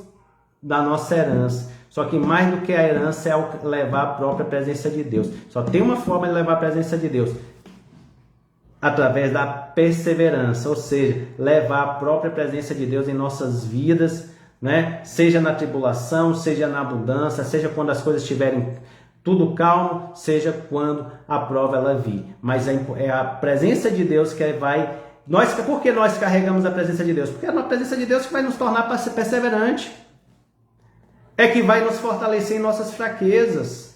da nossa herança. Só que mais do que a herança é levar a própria presença de Deus. Só tem uma forma de levar a presença de Deus: através da perseverança, ou seja, levar a própria presença de Deus em nossas vidas, né? Seja na tribulação, seja na abundância, seja quando as coisas estiverem tudo calmo, seja quando a prova ela vir. Mas é a presença de Deus que vai... Por que nós carregamos a presença de Deus? Porque é a presença de Deus que vai nos tornar perseverante. É que vai nos fortalecer em nossas fraquezas.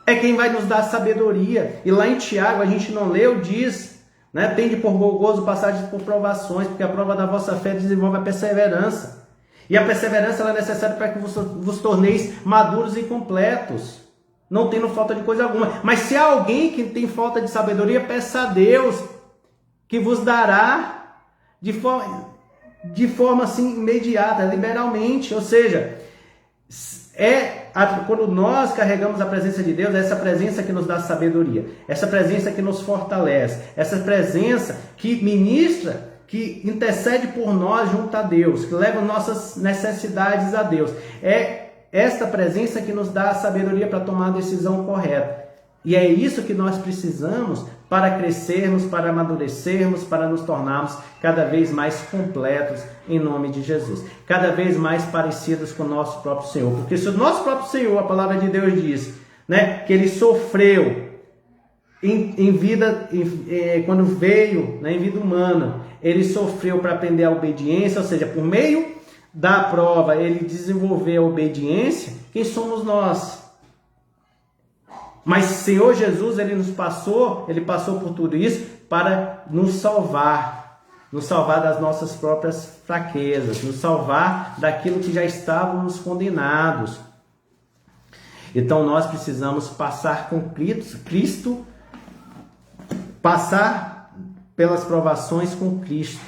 É quem vai nos dar sabedoria. E lá em Tiago, a gente não leu, diz, né? Tende por bom gozo passar por provações, porque a prova da vossa fé desenvolve a perseverança. E a perseverança ela é necessária para que vos torneis maduros e completos, não tendo falta de coisa alguma. Mas se há alguém que tem falta de sabedoria, peça a Deus, que vos dará de forma assim imediata, liberalmente. Ou seja, quando nós carregamos a presença de Deus, é essa presença que nos dá sabedoria, essa presença que nos fortalece, essa presença que ministra, que intercede por nós junto a Deus, que leva nossas necessidades a Deus. É esta presença que nos dá a sabedoria para tomar a decisão correta. E é isso que nós precisamos para crescermos, para amadurecermos, para nos tornarmos cada vez mais completos em nome de Jesus. Cada vez mais parecidos com o nosso próprio Senhor. Porque se o nosso próprio Senhor, a palavra de Deus diz, né, que Ele sofreu em vida, quando veio, né, em vida humana, Ele sofreu para aprender a obediência, ou seja, por meio da prova, Ele desenvolveu a obediência. Quem somos nós? Mas o Senhor Jesus, Ele passou por tudo isso para nos salvar das nossas próprias fraquezas, nos salvar daquilo que já estávamos condenados. Então nós precisamos passar com Cristo, passar pelas provações com Cristo,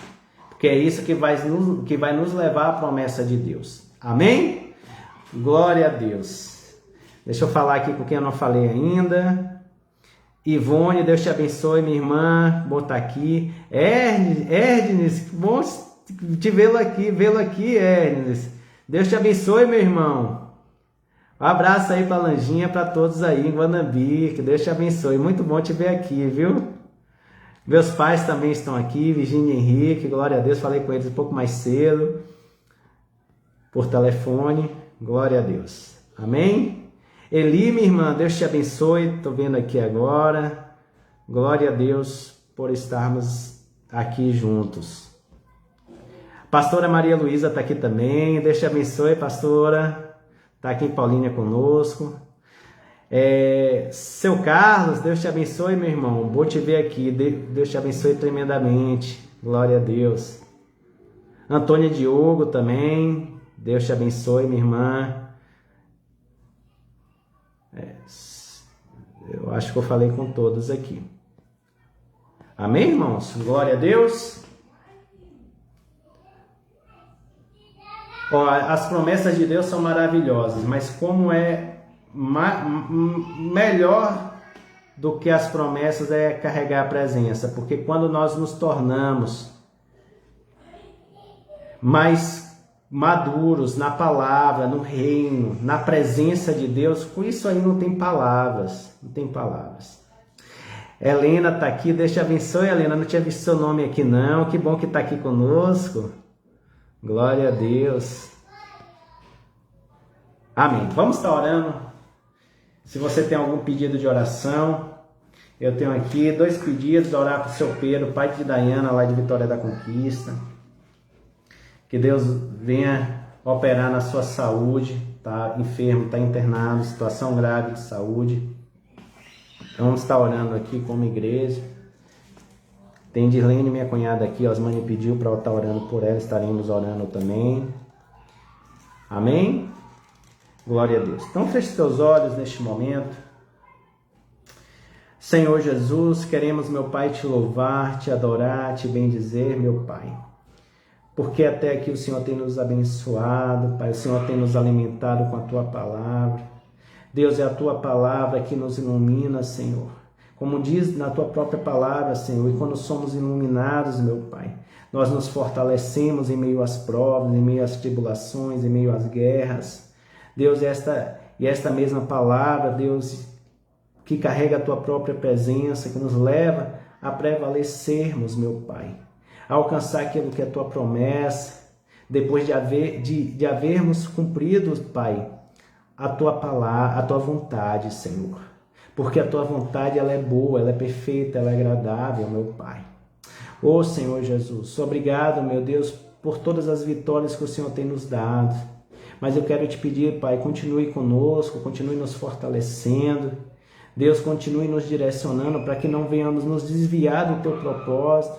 porque é isso que vai nos levar à promessa de Deus. Amém? Glória a Deus. Deixa eu falar aqui com quem eu não falei ainda. Ivone, Deus te abençoe, minha irmã. Vou botar aqui. Erdnes, que bom te vê-lo aqui, Erdnes. Deus te abençoe, meu irmão. Um abraço aí para a Lanjinha, para todos aí em Guanambi. Que Deus te abençoe. Muito bom te ver aqui, viu? Meus pais também estão aqui, Virgínia e Henrique. Glória a Deus, falei com eles um pouco mais cedo, por telefone. Glória a Deus. Amém? Eli, minha irmã, Deus te abençoe, estou vendo aqui agora. Glória a Deus por estarmos aqui juntos. Pastora Maria Luísa está aqui também, Deus te abençoe, pastora. Está aqui em Paulínia conosco. Seu Carlos, Deus te abençoe, meu irmão. Vou te ver aqui, Deus te abençoe tremendamente. Glória a Deus. Antônia Diogo também, Deus te abençoe, minha irmã. Eu acho que eu falei com todos aqui. Amém, irmãos? Glória a Deus. Ó, as promessas de Deus são maravilhosas, mas como é melhor do que as promessas é carregar a presença, porque quando nós nos tornamos mais maduros na palavra, no reino, na presença de Deus, com isso aí não tem palavras, não tem palavras. Helena está aqui, Deus te abençoe, Helena, não tinha visto seu nome aqui não, que bom que está aqui conosco, glória a Deus, amém. Vamos estar orando. Se você tem algum pedido de oração, eu tenho aqui 2 pedidos: orar para o seu Pedro, pai de Dayana, lá de Vitória da Conquista, que Deus venha operar na sua saúde, tá enfermo, tá internado, situação grave de saúde. Vamos estar orando aqui como igreja. Tem Dirlene, minha cunhada aqui, Osmani pediu para eu estar orando por ela, estaremos orando também. Amém? Glória a Deus. Então feche seus olhos neste momento. Senhor Jesus, queremos, meu Pai, te louvar, te adorar, te bendizer, meu Pai. Porque até aqui o Senhor tem nos abençoado, Pai, o Senhor tem nos alimentado com a Tua palavra. Deus, é a Tua palavra que nos ilumina, Senhor. Como diz na Tua própria palavra, Senhor, e quando somos iluminados, meu Pai, nós nos fortalecemos em meio às provas, em meio às tribulações, em meio às guerras. Deus, esta mesma palavra, Deus, que carrega a Tua própria presença, que nos leva a prevalecermos, meu Pai, a alcançar aquilo que é a Tua promessa, depois de havermos cumprido, Pai, a Tua palavra, a Tua vontade, Senhor. Porque a Tua vontade, ela é boa, ela é perfeita, ela é agradável, meu Pai. Ô Senhor Jesus, obrigado, meu Deus, por todas as vitórias que o Senhor tem nos dado. Mas eu quero te pedir, Pai, continue conosco, continue nos fortalecendo. Deus, continue nos direcionando para que não venhamos nos desviar do Teu propósito,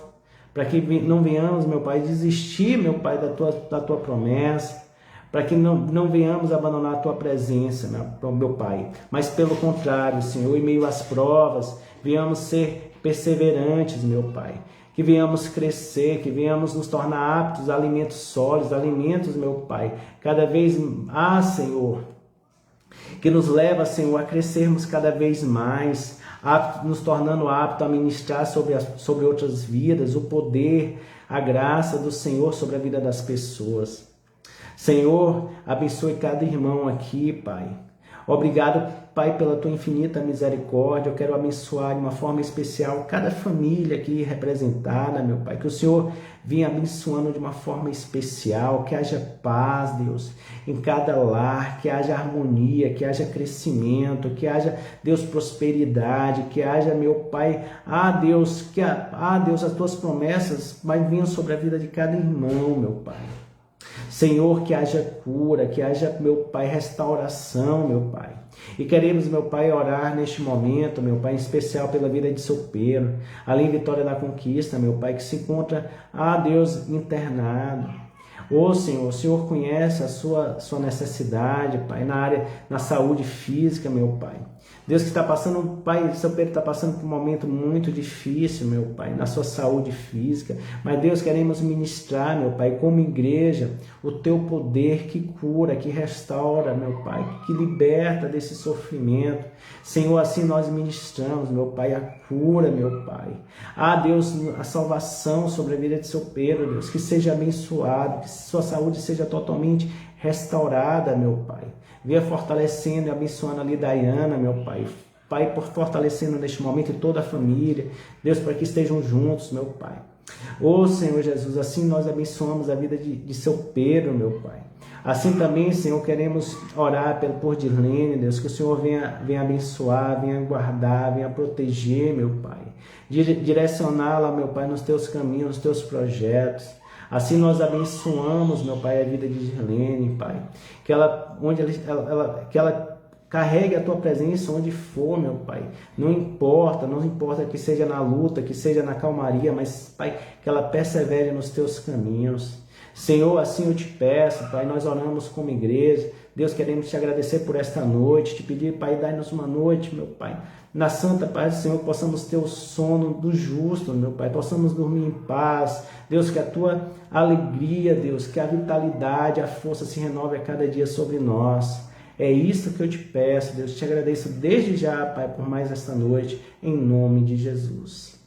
para que não venhamos, meu Pai, desistir, meu Pai, da Tua promessa, para que não venhamos abandonar a Tua presença, meu Pai, mas pelo contrário, Senhor, em meio às provas, venhamos ser perseverantes, meu Pai, que venhamos crescer, que venhamos nos tornar aptos a alimentos sólidos, alimentos, meu Pai, cada vez, Senhor, que nos leva, Senhor, a crescermos cada vez mais, nos tornando aptos a ministrar sobre outras vidas, o poder, a graça do Senhor sobre a vida das pessoas. Senhor, abençoe cada irmão aqui, Pai. Obrigado, Pai, pela Tua infinita misericórdia. Eu quero abençoar de uma forma especial cada família aqui representada, meu Pai. Que o Senhor venha abençoando de uma forma especial, que haja paz, Deus, em cada lar, que haja harmonia, que haja crescimento, que haja, Deus, prosperidade, que haja, meu Pai, Deus, Deus, as Tuas promessas venham sobre a vida de cada irmão, meu Pai. Senhor, que haja cura, que haja, meu Pai, restauração, meu Pai. E queremos, meu Pai, orar neste momento, meu Pai, em especial pela vida de seu Pedro, além de Vitória da Conquista, meu Pai, que se encontra, Deus, internado. Senhor, o Senhor conhece a sua necessidade, Pai, na saúde física, meu Pai. Deus, que está passando, Pai, seu Pedro está passando por um momento muito difícil, meu Pai, na sua saúde física. Mas, Deus, queremos ministrar, meu Pai, como igreja, o Teu poder que cura, que restaura, meu Pai, que liberta desse sofrimento. Senhor, assim nós ministramos, meu Pai, a cura, meu Pai. Deus, a salvação sobre a vida de seu Pedro, Deus, que seja abençoado, que sua saúde seja totalmente restaurada, meu Pai. Venha fortalecendo e abençoando ali Dayana, meu Pai. Pai, por fortalecendo neste momento toda a família. Deus, para que estejam juntos, meu Pai. Senhor Jesus, assim nós abençoamos a vida de seu Pedro, meu Pai. Assim também, Senhor, queremos orar por Dirlene, Deus, que o Senhor venha abençoar, venha guardar, venha proteger, meu Pai. Direcioná-la, meu Pai, nos Teus caminhos, nos Teus projetos. Assim nós abençoamos, meu Pai, a vida de Dirlene, Pai. Que ela carregue a Tua presença onde for, meu Pai. Não importa que seja na luta, que seja na calmaria, mas, Pai, que ela persevere nos Teus caminhos. Senhor, assim eu te peço, Pai, nós oramos como igreja. Deus, queremos te agradecer por esta noite, te pedir, Pai, dai-nos uma noite, meu Pai, na santa paz do Senhor, possamos ter o sono do justo, meu Pai, possamos dormir em paz. Deus, que a tua alegria, Deus, que a vitalidade, a força se renove a cada dia sobre nós. É isso que eu te peço, Deus. Te agradeço desde já, Pai, por mais esta noite, em nome de Jesus.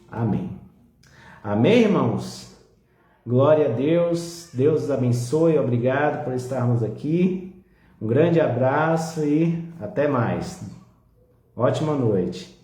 Amém. Amém, irmãos? Glória a Deus. Deus os abençoe. Obrigado por estarmos aqui. Um grande abraço e até mais. Ótima noite.